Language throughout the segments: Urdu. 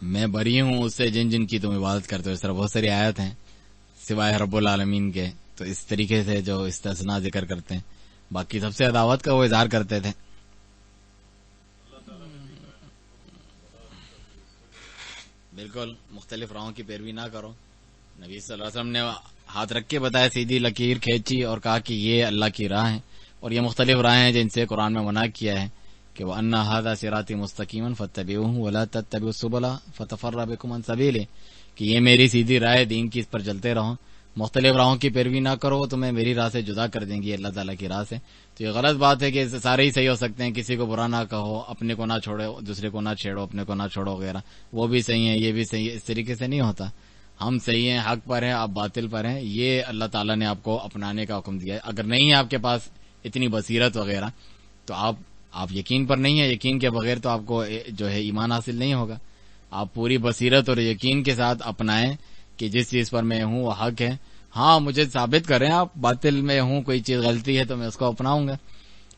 میں بری ہوں اس سے جن جن کی تم عبادت کرتے ہو. اس طرح بہت ساری آیت ہیں سوائے رب العالمین کے. تو اس طریقے سے جو استثناء ذکر کرتے ہیں، باقی سب سے عداوت کا وہ اظہار کرتے تھے. بالکل مختلف راہوں کی پیروی نہ کرو. نبی صلی اللہ علیہ وسلم نے ہاتھ رکھ کے بتایا، سیدھی لکیر کھینچی اور کہا کہ یہ اللہ کی راہ ہے، اور یہ مختلف راہیں ہیں جن سے قرآن میں منع کیا ہے کہ وَأَنَّ هَذَا صِرَاطِي مُسْتَقِيمًا فَاتَّبِعُوهُ وَلَا تَتَّبِعُوا السُّبُلَ فَتَفَرَّقَ بِكُمْ عَنْ سَبِيلِهِ، کہ یہ میری سیدھی راہ ہے، دین کی اس پر چلتے رہو، مختلف راہوں کی پیروی نہ کرو، تمہیں میری راہ سے جدا کر دیں گی اللہ تعالیٰ کی راہ سے. تو یہ غلط بات ہے کہ سارے ہی صحیح ہو سکتے ہیں، کسی کو برا نہ کہو، اپنے کو نہ چھوڑو، دوسرے کو نہ چھیڑو، اپنے کو نہ چھوڑو وغیرہ، وہ بھی صحیح ہے یہ بھی صحیح ہے. اس طریقے سے نہیں ہوتا. ہم صحیح ہیں، حق پر ہیں، آپ باطل پر ہیں، یہ اللہ تعالیٰ نے آپ کو اپنانے کا حکم دیا ہے. اگر نہیں ہے آپ کے پاس اتنی بصیرت وغیرہ تو آپ یقین پر نہیں ہیں، یقین کے بغیر تو آپ کو جو ہے ایمان حاصل نہیں ہوگا. آپ پوری بصیرت اور یقین کے ساتھ اپنائیں کہ جس چیز پر میں ہوں وہ حق ہے. ہاں مجھے ثابت کریں آپ باطل میں ہوں، کوئی چیز غلطی ہے تو میں اس کو اپناؤں گا.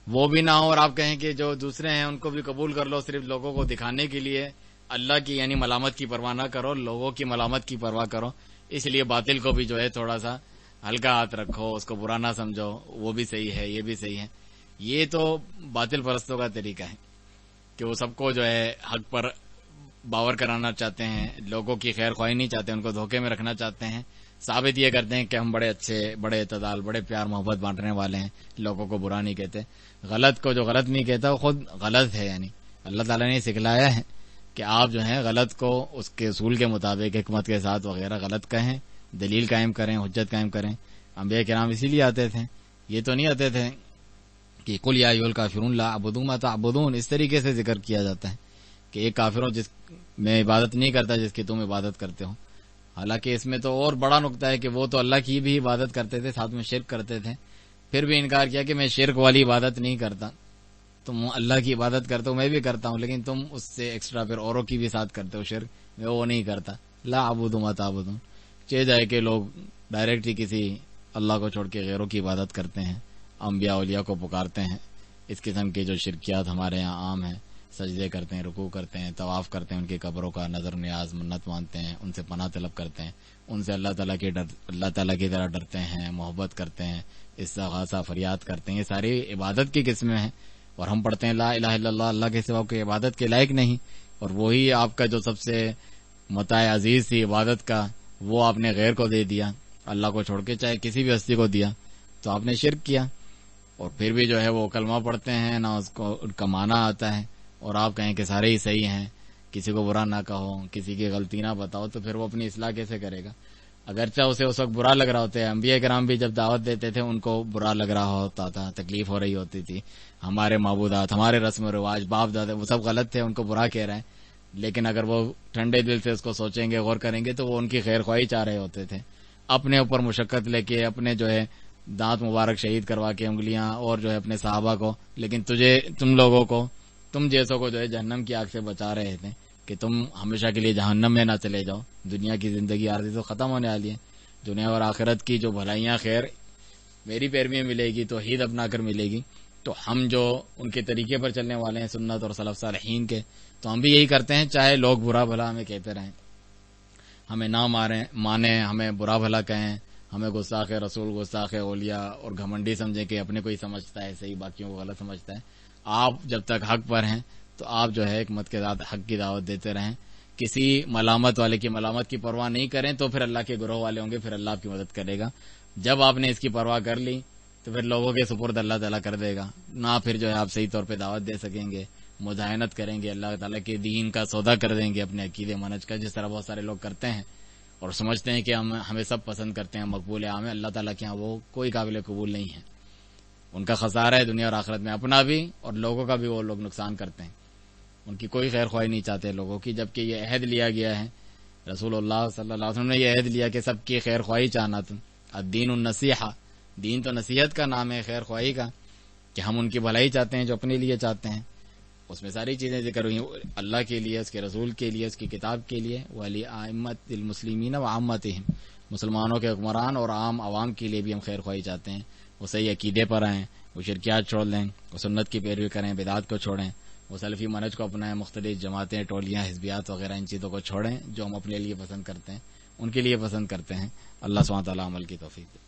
وہ بھی نہ ہو اور آپ کہیں کہ جو دوسرے ہیں ان کو بھی قبول کر لو صرف لوگوں کو دکھانے کے لیے. اللہ کی یعنی ملامت کی پرواہ نہ کرو، لوگوں کی ملامت کی پرواہ کرو. اس لیے باطل کو بھی جو ہے تھوڑا سا ہلکا ہاتھ رکھو، اس کو برا نہ سمجھو، وہ بھی صحیح ہے یہ بھی صحیح ہے. یہ تو باطل پرستوں کا طریقہ ہے کہ وہ سب کو جو ہے حق پر باور کرانا چاہتے ہیں، لوگوں کی خیر خواہی نہیں چاہتے، ان کو دھوکے میں رکھنا چاہتے ہیں. ثابت یہ کرتے ہیں کہ ہم بڑے اچھے، بڑے اعتدال، بڑے پیار محبت بانٹنے والے ہیں، لوگوں کو برا نہیں کہتے. غلط کو جو غلط نہیں کہتا وہ خود غلط ہے. یعنی اللہ تعالیٰ نے سکھلایا ہے کہ آپ جو ہیں غلط کو اس کے اصول کے مطابق حکمت کے ساتھ وغیرہ غلط کہیں، دلیل قائم کریں، حجت قائم کریں. انبیاء کرام اسی لیے آتے تھے، یہ تو نہیں آتے تھے کہ قل یا ایھا الکافرون لا اعبد ما تعبدون. اس طریقے سے ذکر کیا جاتا ہے کہ ایک کافروں جس میں عبادت نہیں کرتا جس کی تم عبادت کرتے ہو. حالانکہ اس میں تو اور بڑا نقطہ ہے کہ وہ تو اللہ کی بھی عبادت کرتے تھے، ساتھ میں شرک کرتے تھے، پھر بھی انکار کیا کہ میں شرک والی عبادت نہیں کرتا. تم اللہ کی عبادت کرتے ہو، میں بھی کرتا ہوں، لیکن تم اس سے ایکسٹرا پھر اوروں کی بھی ساتھ کرتے ہو شرک، میں وہ نہیں کرتا. لا اعبد ما تعبدون. چاہے جائے کہ لوگ ڈائریکٹ ہی کسی اللہ کو چھوڑ کے غیروں کی عبادت کرتے ہیں، انبیاء اولیاء کو پکارتے ہیں. اس قسم کے جو شرکیات ہمارے یہاں عام ہیں، سجدے کرتے ہیں، رکوع کرتے ہیں، طواف کرتے ہیں، ان کی قبروں کا نظر نیاز منت مانتے ہیں، ان سے پناہ طلب کرتے ہیں، ان سے اللہ تعالیٰ کی طرح ڈرتے ہیں، محبت کرتے ہیں، استغاثہ فریاد کرتے ہیں. یہ ساری عبادت کی قسمیں ہیں. اور ہم پڑھتے ہیں لا الہ الا اللہ، اللہ کے سوا کوئی عبادت کے لائق نہیں. اور وہی آپ کا جو سب سے متاع عزیز تھی عبادت کا، وہ آپ نے غیر کو دے دیا، اللہ کو چھوڑ کے چاہے کسی بھی ہستی کو دیا، تو آپ نے شرک کیا. اور پھر بھی جو ہے وہ کلمہ پڑھتے ہیں، نہ اس کو ان کا معنی آتا ہے، اور آپ کہیں کہ سارے ہی صحیح ہیں، کسی کو برا نہ کہو، کسی کی غلطی نہ بتاؤ، تو پھر وہ اپنی اصلاح کیسے کرے گا؟ اگرچہ اسے اس وقت برا لگ رہا ہوتا ہے. انبیاء کرام بھی جب دعوت دیتے تھے ان کو برا لگ رہا ہوتا تھا، تکلیف ہو رہی ہوتی تھی. ہمارے معبودات، ہمارے رسم و رواج، باپ دادا وہ سب غلط تھے، ان کو برا کہہ رہے ہیں. لیکن اگر وہ ٹھنڈے دل سے اس کو سوچیں گے، غور کریں گے، تو وہ ان کی خیر خواہی چاہ رہے ہوتے تھے. اپنے اوپر مشقت لے کے، اپنے جو ہے دانت مبارک شہید کروا کے انگلیاں، اور جو ہے اپنے صحابہ کو، لیکن تم لوگوں کو، تم جیسوں کو جو ہے جہنم کی آگ سے بچا رہے تھے کہ تم ہمیشہ کے لیے جہنم میں نہ چلے جاؤ. دنیا کی زندگی عارضی تو ختم ہونے والی ہے. دنیا اور آخرت کی جو بھلائیاں خیر میری پیروی میں ملے گی، توحید اپنا کر ملے گی. تو ہم جو ان کے طریقے پر چلنے والے ہیں، سنت اور سلف صالحین کے، تو ہم بھی یہی کرتے ہیں، چاہے لوگ برا بھلا ہمیں کہتے رہیں، ہمیں نہ مانیں، ہمیں برا بھلا کہیں، ہمیں گستاخ رسول، گستاخ اولیاء اور گھمنڈی سمجھیں کہ اپنے کو ہی سمجھتا ہے صحیح، باقیوں کو غلط سمجھتا ہے. آپ جب تک حق پر ہیں تو آپ جو ہے حکمت کے ساتھ حق کی دعوت دیتے رہیں. کسی ملامت والے کی ملامت کی پرواہ نہیں کریں، تو پھر اللہ کے گروہ والے ہوں گے، پھر اللہ آپ کی مدد کرے گا. جب آپ نے اس کی پرواہ کر لی تو پھر لوگوں کے سپرد اللہ تعالیٰ کر دے گا. نہ پھر جو ہے آپ صحیح طور پہ دعوت دے سکیں گے، مداحنت کریں گے، اللہ تعالیٰ کے دین کا سودا کر دیں گے اپنے عقیدے منہج کا، جس طرح بہت سارے لوگ کرتے ہیں اور سمجھتے ہیں کہ ہمیں سب پسند کرتے ہیں، مقبول عام ہے. اللہ تعالیٰ کے یہاں وہ کوئی قابل قبول نہیں ہے. ان کا خسارہ ہے دنیا اور آخرت میں، اپنا بھی اور لوگوں کا بھی وہ لوگ نقصان کرتے ہیں. ان کی کوئی خیر خواہی نہیں چاہتے لوگوں کی، جبکہ یہ عہد لیا گیا ہے، رسول اللہ صلی اللہ علیہ وسلم نے یہ عہد لیا کہ سب کی خیر خواہی چاہنا. تم الدین النصیحہ، دین تو نصیحت کا نام ہے، خیر خواہی کا، کہ ہم ان کی بھلائی چاہتے ہیں جو اپنے لیے چاہتے ہیں. اس میں ساری چیزیں ذکر ہوئی، اللہ کے لیے، اس کے رسول کے لیے، اس کی کتاب کے لیے، ولی ائمۃ المسلمین و عامتہم، مسلمانوں کے حکمران اور عام عوام کے لیے بھی ہم خیر خواہی چاہتے ہیں. وہ صحیح عقیدے پر آئیں، وہ شرکیات چھوڑ لیں، وہ سنت کی پیروی کریں، بدعات کو چھوڑیں، وہ سلفی منہج کو اپنائیں، مختلف جماعتیں، ٹولیاں، حزبیات وغیرہ ان چیزوں کو چھوڑیں جو ہم اپنے لیے پسند کرتے ہیں، ان کے لیے پسند کرتے ہیں۔ اللہ سبحانہ تعالیٰ عمل کی توفیق دے۔